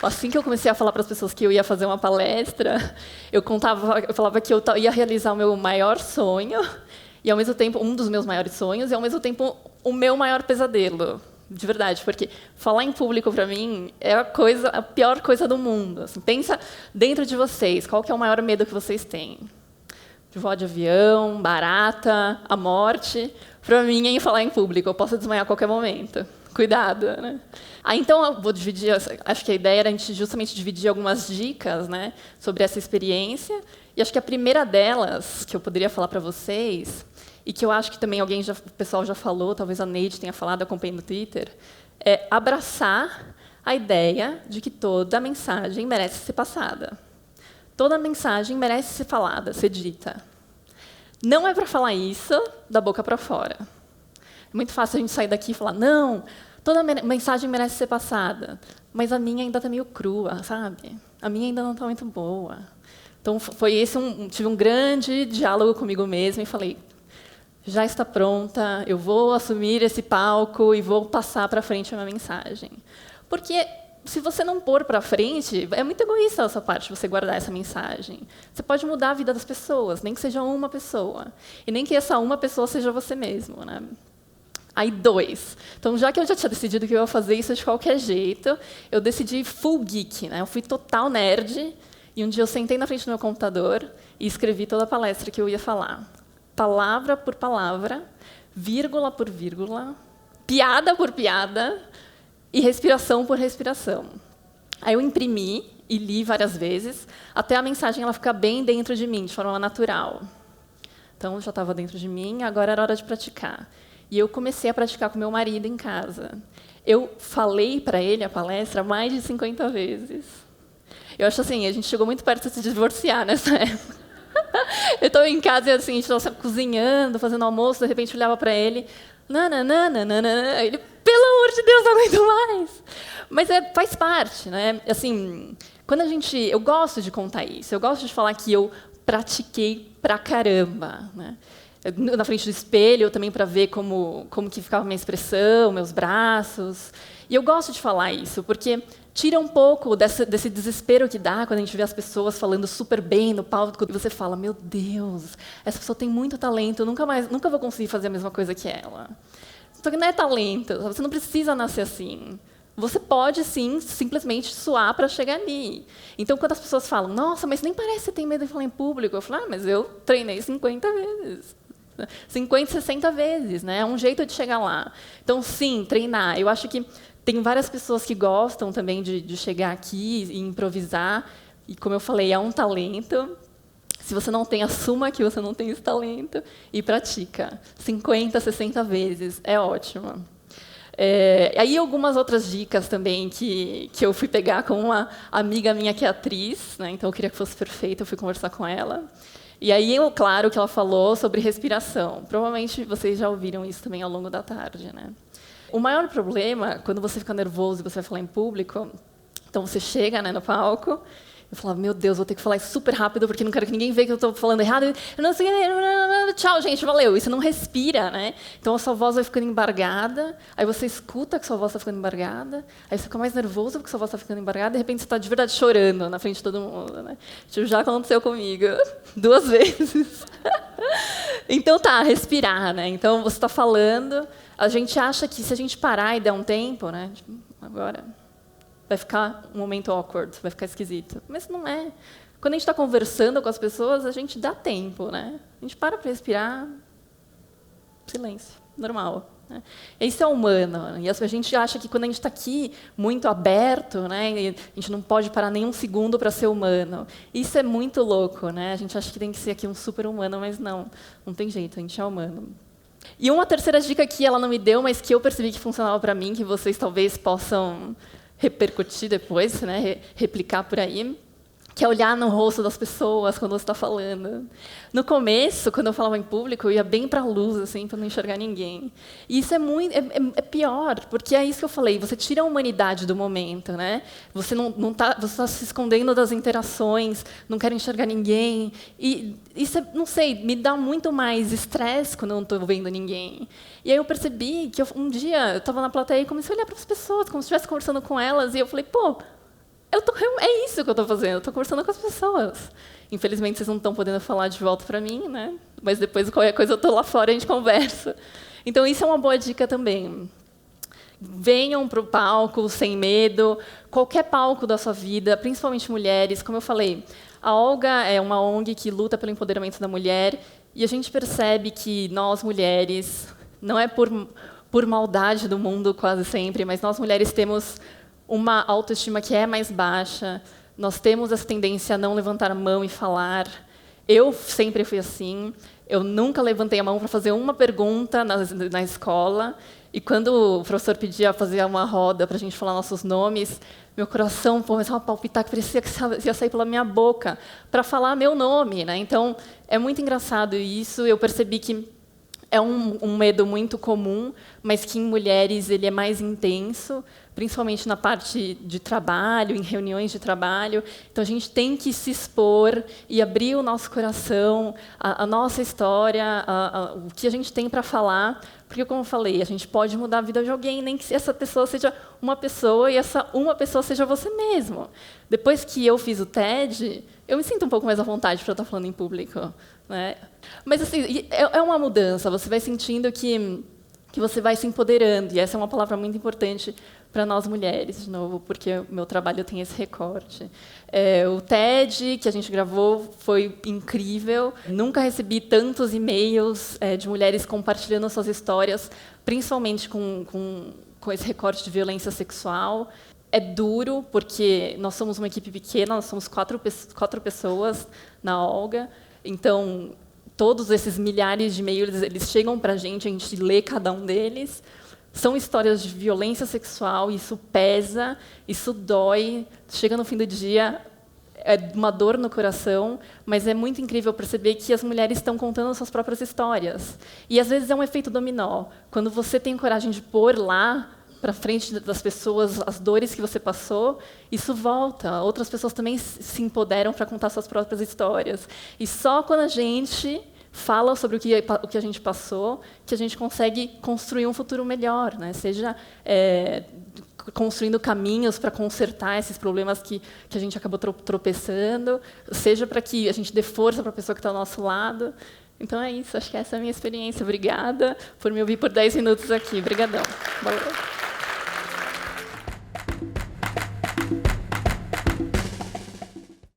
Assim que eu comecei a falar para as pessoas que eu ia fazer uma palestra, eu falava que eu ia realizar o meu maior sonho, e ao mesmo tempo um dos meus maiores sonhos, e ao mesmo tempo o meu maior pesadelo. De verdade, porque falar em público, para mim, é a pior coisa do mundo. Assim, pensa dentro de vocês, qual que é o maior medo que vocês têm? De voar de avião, barata, a morte. Para mim, é falar em público, eu posso desmaiar a qualquer momento. Cuidado, né? Então, eu vou dividir, acho que a ideia era a gente justamente dividir algumas dicas, né, sobre essa experiência. E acho que a primeira delas, que eu poderia falar para vocês, e que eu acho que também o pessoal já falou, talvez a Neide tenha falado, acompanhei no Twitter, é abraçar a ideia de que toda mensagem merece ser passada. Toda mensagem merece ser falada, ser dita. Não é para falar isso da boca para fora. É muito fácil a gente sair daqui e falar, não, toda mensagem merece ser passada, mas a minha ainda está meio crua, sabe? A minha ainda não está muito boa. Então, tive um grande diálogo comigo mesma e falei, já está pronta, eu vou assumir esse palco e vou passar para frente a minha mensagem. Porque se você não pôr para frente, é muito egoísta da sua parte você guardar essa mensagem. Você pode mudar a vida das pessoas, nem que seja uma pessoa. E nem que essa uma pessoa seja você mesmo, né? Aí, 2. Então, já que eu já tinha decidido que eu ia fazer isso de qualquer jeito, eu decidi full geek, né? Eu fui total nerd. E um dia eu sentei na frente do meu computador e escrevi toda a palestra que eu ia falar. Palavra por palavra, vírgula por vírgula, piada por piada e respiração por respiração. Aí eu imprimi e li várias vezes, até a mensagem ela ficar bem dentro de mim, de forma natural. Então, já estava dentro de mim, agora era hora de praticar. E eu comecei a praticar com meu marido em casa. Eu falei para ele a palestra mais de 50 vezes. Eu acho assim, a gente chegou muito perto de se divorciar nessa época. Eu estava em casa e assim, a gente estava cozinhando, fazendo almoço, de repente eu olhava para ele, nananana, ele, pelo amor de Deus, não aguento mais. Mas faz parte, né? Assim, eu gosto de contar isso, eu gosto de falar que eu pratiquei pra caramba, né? Na frente do espelho, também para ver como que ficava a minha expressão, meus braços. E eu gosto de falar isso, porque tira um pouco desse desespero que dá quando a gente vê as pessoas falando super bem no palco, e você fala, meu Deus, essa pessoa tem muito talento, eu nunca vou conseguir fazer a mesma coisa que ela. Só que não é talento, você não precisa nascer assim. Você pode, sim, simplesmente suar para chegar ali. Então, quando as pessoas falam, nossa, mas nem parece que você tem medo de falar em público, eu falo, mas eu treinei 50 vezes. 50, 60 vezes, né? É um jeito de chegar lá. Então, sim, treinar. Eu acho que tem várias pessoas que gostam também de chegar aqui e improvisar. E, como eu falei, é um talento. Se você não tem, assuma que você não tem esse talento e pratica. 50, 60 vezes. É ótimo. Aí, algumas outras dicas também que eu fui pegar com uma amiga minha que é atriz, né? Então, eu queria que fosse perfeita, eu fui conversar com ela. E aí, claro, que ela falou sobre respiração. Provavelmente vocês já ouviram isso também ao longo da tarde, né? O maior problema, quando você fica nervoso e você vai falar em público, então você chega, né, no palco, eu falava, meu Deus, vou ter que falar isso super rápido, porque não quero que ninguém veja que eu estou falando errado. Eu não sei, tchau, gente, valeu. E você não respira, né? Então a sua voz vai ficando embargada, aí você escuta que sua voz está ficando embargada, aí você fica mais nervoso porque sua voz está ficando embargada, e de repente você está de verdade chorando na frente de todo mundo, né? Isso já aconteceu comigo 2 vezes. Então respirar, né? Então você está falando, a gente acha que se a gente parar e der um tempo, né? Tipo, agora vai ficar um momento awkward, vai ficar esquisito. Mas não é. Quando a gente está conversando com as pessoas, a gente dá tempo, né? A gente para respirar, silêncio, normal. Né? Isso é humano. E a gente acha que quando a gente está aqui muito aberto, né, a gente não pode parar nem um segundo para ser humano. Isso é muito louco, né? A gente acha que tem que ser aqui um super-humano, mas não tem jeito, a gente é humano. E uma terceira dica que ela não me deu, mas que eu percebi que funcionava para mim, que vocês talvez possam repercutir depois, né, replicar por aí, que é olhar no rosto das pessoas quando você está falando. No começo, quando eu falava em público, eu ia bem para a luz, assim, para não enxergar ninguém. E isso é pior, porque é isso que eu falei, você tira a humanidade do momento, né? Você você está se escondendo das interações, não quer enxergar ninguém. E isso, não sei, me dá muito mais estresse quando eu não estou vendo ninguém. E aí eu percebi que um dia eu estava na plateia e comecei a olhar para as pessoas, como se estivesse conversando com elas, e eu falei, pô, É isso que eu estou fazendo, eu estou conversando com as pessoas. Infelizmente, vocês não estão podendo falar de volta para mim, né? Mas depois, qualquer coisa, eu estou lá fora e a gente conversa. Então, isso é uma boa dica também. Venham para o palco sem medo, qualquer palco da sua vida, principalmente mulheres. Como eu falei, a Olga é uma ONG que luta pelo empoderamento da mulher, e a gente percebe que nós, mulheres, não é por maldade do mundo quase sempre, mas nós, mulheres, temos uma autoestima que é mais baixa, nós temos essa tendência a não levantar a mão e falar. Eu sempre fui assim, eu nunca levantei a mão para fazer uma pergunta na escola, e quando o professor pedia fazer uma roda para a gente falar nossos nomes, meu coração começava a palpitar, que parecia que ia sair pela minha boca para falar meu nome, né? Então, é muito engraçado isso. Eu percebi que é um medo muito comum, mas que em mulheres ele é mais intenso, principalmente na parte de trabalho, em reuniões de trabalho. Então, a gente tem que se expor e abrir o nosso coração, a nossa história, o que a gente tem para falar, porque, como eu falei, a gente pode mudar a vida de alguém, nem que essa pessoa seja uma pessoa e essa uma pessoa seja você mesmo. Depois que eu fiz o TED, eu me sinto um pouco mais à vontade para estar falando em público, né? Mas assim, é uma mudança, você vai sentindo que você vai se empoderando, e essa é uma palavra muito importante para nós mulheres, de novo, porque o meu trabalho tem esse recorte. O TED que a gente gravou foi incrível, nunca recebi tantos e-mails de mulheres compartilhando suas histórias, principalmente com esse recorte de violência sexual. É duro, porque nós somos uma equipe pequena, nós somos quatro pessoas na Olga, então todos esses milhares de e-mails eles chegam para a gente lê cada um deles. São histórias de violência sexual, isso pesa, isso dói, chega no fim do dia, é uma dor no coração, mas é muito incrível perceber que as mulheres estão contando suas próprias histórias. E, às vezes, é um efeito dominó. Quando você tem coragem de pôr lá, para frente das pessoas, as dores que você passou, isso volta. Outras pessoas também se empoderam para contar suas próprias histórias. E só quando a gente fala sobre o que a gente passou, que a gente consegue construir um futuro melhor, né? Seja construindo caminhos para consertar esses problemas que a gente acabou tropeçando, seja para que a gente dê força para a pessoa que está ao nosso lado. Então é isso, acho que essa é a minha experiência. Obrigada por me ouvir por 10 minutos aqui. Obrigadão. Valeu.